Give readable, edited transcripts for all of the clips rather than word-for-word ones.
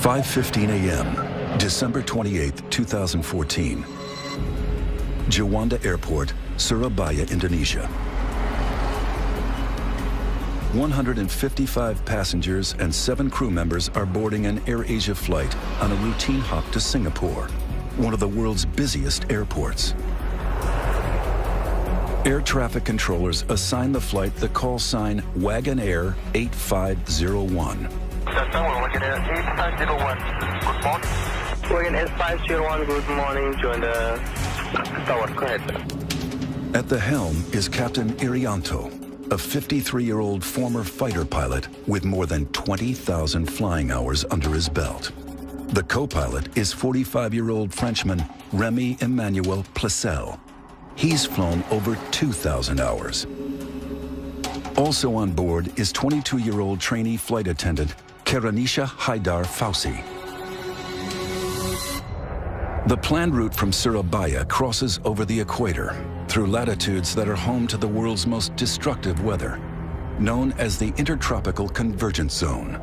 5:15 a.m., December 28, 2014. Juanda Airport, Surabaya, Indonesia. 155 passengers and 7 crew members are boarding an AirAsia flight on a routine hop to Singapore, one of the world's busiest airports. Air traffic controllers assign the flight the call sign Wagon Air 8501. Wagon Air 8501, good morning. Wagon Air 501, good morning, join the tower, go ahead. At the helm is Captain Irianto, a 53-year-old former fighter pilot with more than 20,000 flying hours under his belt. The co-pilot is 45-year-old Frenchman Remy Emmanuel Placel. He's flown over 2,000 hours. Also on board is 22-year-old trainee flight attendant Karanisha Haidar Fauci. The planned route from Surabaya crosses over the equator through latitudes that are home to the world's most destructive weather, known as the Intertropical Convergence Zone.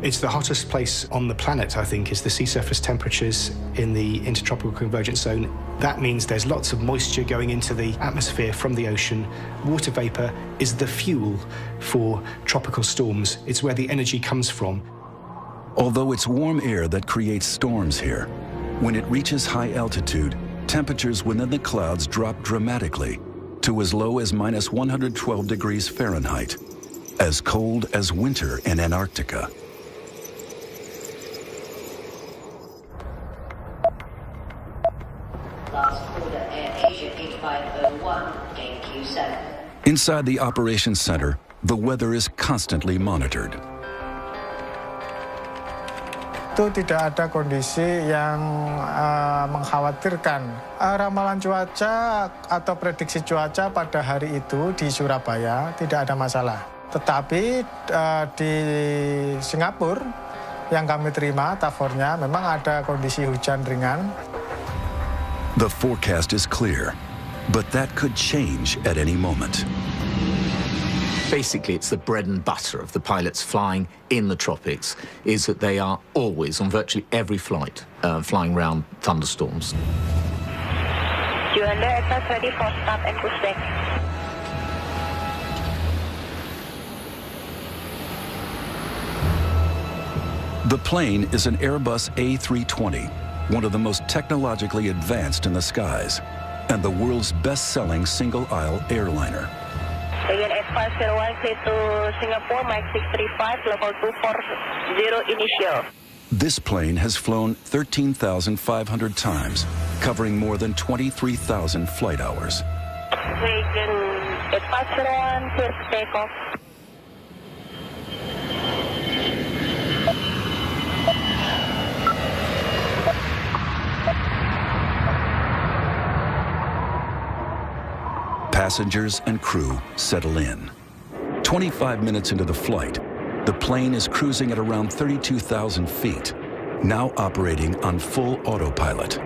It's the hottest place on the planet, I think, is the sea surface temperatures in the Intertropical Convergence Zone. That means there's lots of moisture going into the atmosphere from the ocean. Water vapor is the fuel for tropical storms. It's where the energy comes from. Although it's warm air that creates storms here, when it reaches high altitude, temperatures within the clouds drop dramatically to as low as minus 112 degrees Fahrenheit, as cold as winter in Antarctica. Inside the operations center, the weather is constantly monitored. Itu tidak ada kondisi yang mengkhawatirkan. Ramalan cuaca atau prediksi cuaca pada hari itu di Surabaya tidak ada masalah. Tetapi di Singapura yang kami terima tafornya memang ada kondisi hujan ringan. The forecast is clear, but that could change at any moment. Basically, it's the bread and butter of the pilots flying in the tropics, is that they are always, on virtually every flight, flying around thunderstorms. Juanda aircraft ready for start and push back. The plane is an Airbus A320, one of the most technologically advanced in the skies, and the world's best-selling single-aisle airliner. Wagon Air 501, clear to Singapore, Mike 635, level 240 initial. This plane has flown 13,500 times, covering more than 23,000 flight hours. Wagon Air 501, clear to take off. Passengers and crew settle in. 25 minutes into the flight, the plane is cruising at around 32,000 feet, now operating on full autopilot.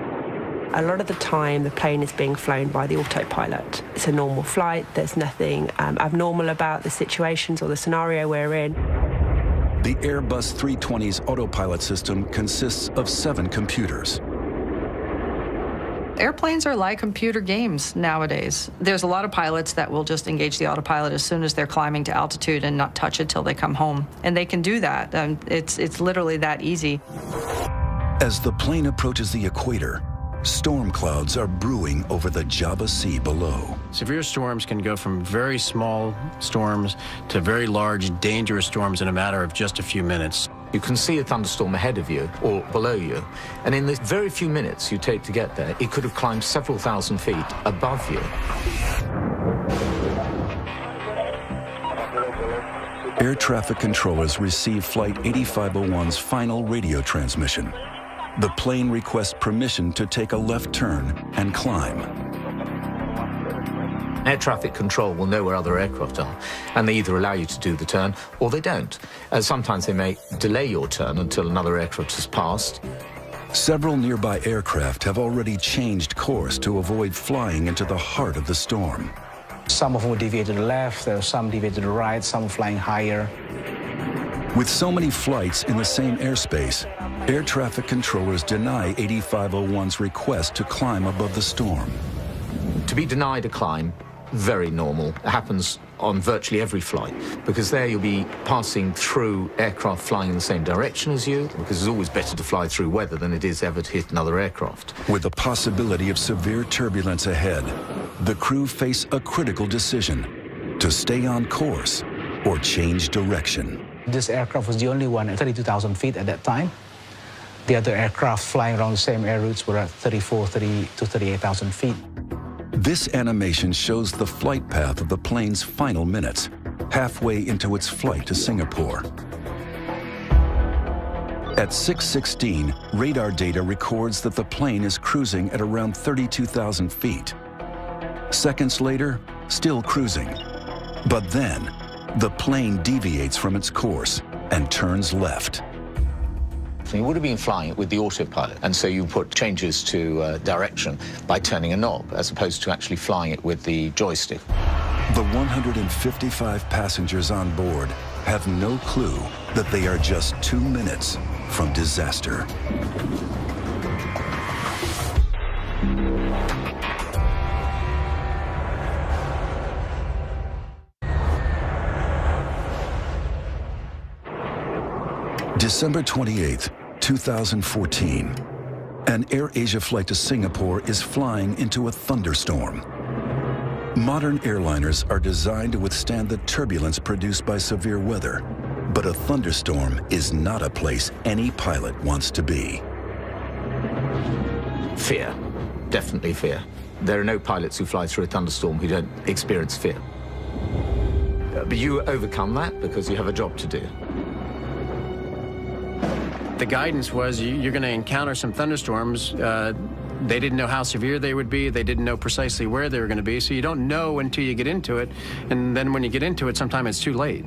A lot of the time, the plane is being flown by the autopilot. It's a normal flight. There's nothing abnormal about the situations or the scenario we're in. The Airbus 320's autopilot system consists of 7 computers. Airplanes are like computer games nowadays. There's a lot of pilots that will just engage the autopilot as soon as they're climbing to altitude and not touch it till they come home. And they can do that. It's literally that easy. As the plane approaches the equator, storm clouds are brewing over the Java Sea below. Severe storms can go from very small storms to very large, dangerous storms in a matter of just a few minutes. You can see a thunderstorm ahead of you or below you, and in the very few minutes you take to get there, it could have climbed several thousand feet above you. Air traffic controllers receive Flight 8501's final radio transmission. The plane requests permission to take a left turn and climb. Air traffic control will know where other aircraft are, and they either allow you to do the turn or they don't. Sometimes they may delay your turn until another aircraft has passed. Several nearby aircraft have already changed course to avoid flying into the heart of the storm. Some of them deviated to the left, there were some deviated to the right, some flying higher. With so many flights in the same airspace, air traffic controllers deny 8501's request to climb above the storm. To be denied a climb, very normal. It happens on virtually every flight, because there you'll be passing through aircraft flying in the same direction as you, because it's always better to fly through weather than it is ever to hit another aircraft. With the possibility of severe turbulence ahead, the crew face a critical decision: to stay on course or change direction. This aircraft was the only one at 32,000 feet at that time. The other aircraft flying around the same air routes were at 30 to 38,000 feet. This animation shows the flight path of the plane's final minutes, halfway into its flight to Singapore. At 6:16, radar data records that the plane is cruising at around 32,000 feet. Seconds later, still cruising. But then, the plane deviates from its course and turns left. You would have been flying it with the autopilot, and so you put changes to direction by turning a knob, as opposed to actually flying it with the joystick. The 155 passengers on board have no clue that they are just 2 minutes from disaster. December 28th, 2014. An AirAsia flight to Singapore is flying into a thunderstorm. Modern airliners are designed to withstand the turbulence produced by severe weather, but a thunderstorm is not a place any pilot wants to be. Fear, definitely fear. There are no pilots who fly through a thunderstorm who don't experience fear. But you overcome that because you have a job to do. The guidance was you're going to encounter some thunderstorms. They didn't know how severe they would be. They didn't know precisely where they were going to be. So you don't know until you get into it. And then when you get into it, sometimes it's too late.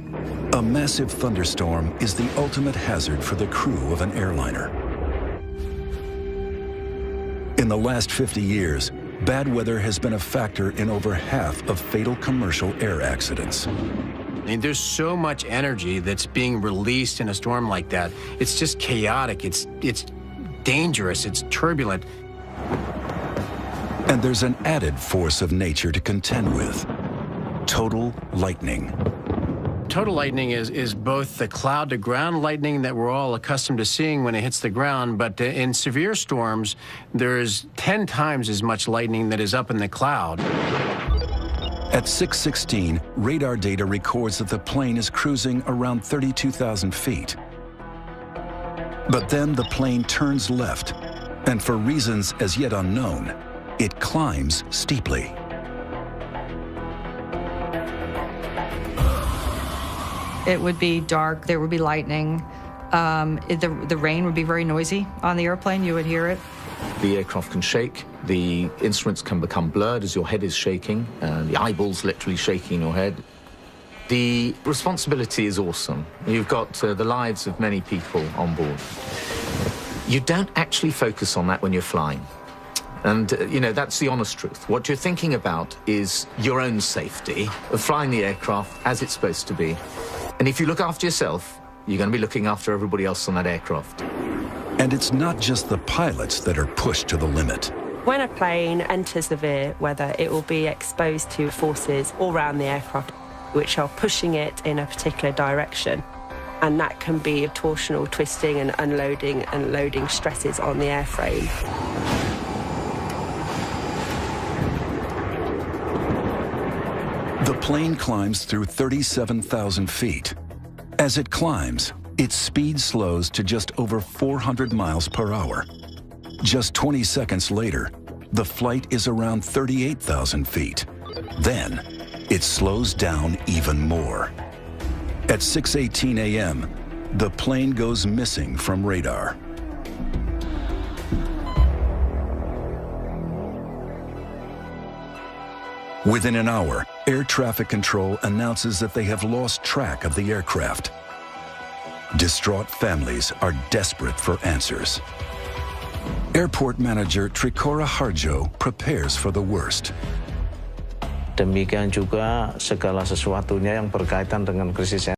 A massive thunderstorm is the ultimate hazard for the crew of an airliner. In the last 50 years, bad weather has been a factor in over half of fatal commercial air accidents. I mean, there's so much energy that's being released in a storm like that. It's just chaotic. It's dangerous. It's turbulent. And there's an added force of nature to contend with: total lightning. Total lightning is both the cloud-to-ground lightning that we're all accustomed to seeing when it hits the ground, but in severe storms, there's 10 times as much lightning that is up in the cloud. At 6:16, radar data records that the plane is cruising around 32,000 feet. But then the plane turns left, and for reasons as yet unknown, it climbs steeply. It would be dark, there would be lightning. The rain would be very noisy on the airplane, you would hear it. The aircraft can shake, the instruments can become blurred as your head is shaking, the eyeballs literally shaking in your head. The responsibility is awesome. You've got the lives of many people on board. You don't actually focus on that when you're flying. And, you know, that's the honest truth. What you're thinking about is your own safety of flying the aircraft as it's supposed to be. And if you look after yourself, you're going to be looking after everybody else on that aircraft. And it's not just the pilots that are pushed to the limit. When a plane enters severe weather, it will be exposed to forces all around the aircraft, which are pushing it in a particular direction. And that can be torsional twisting and unloading and loading stresses on the airframe. The plane climbs through 37,000 feet. As it climbs, its speed slows to just over 400 miles per hour. Just 20 seconds later, the flight is around 38,000 feet. Then, it slows down even more. At 6:18 a.m., the plane goes missing from radar. Within an hour, air traffic control announces that they have lost track of the aircraft. Distraught families are desperate for answers. Airport manager Trikora Harjo prepares for the worst. Demikian juga segala sesuatunya yang berkaitan dengan krisis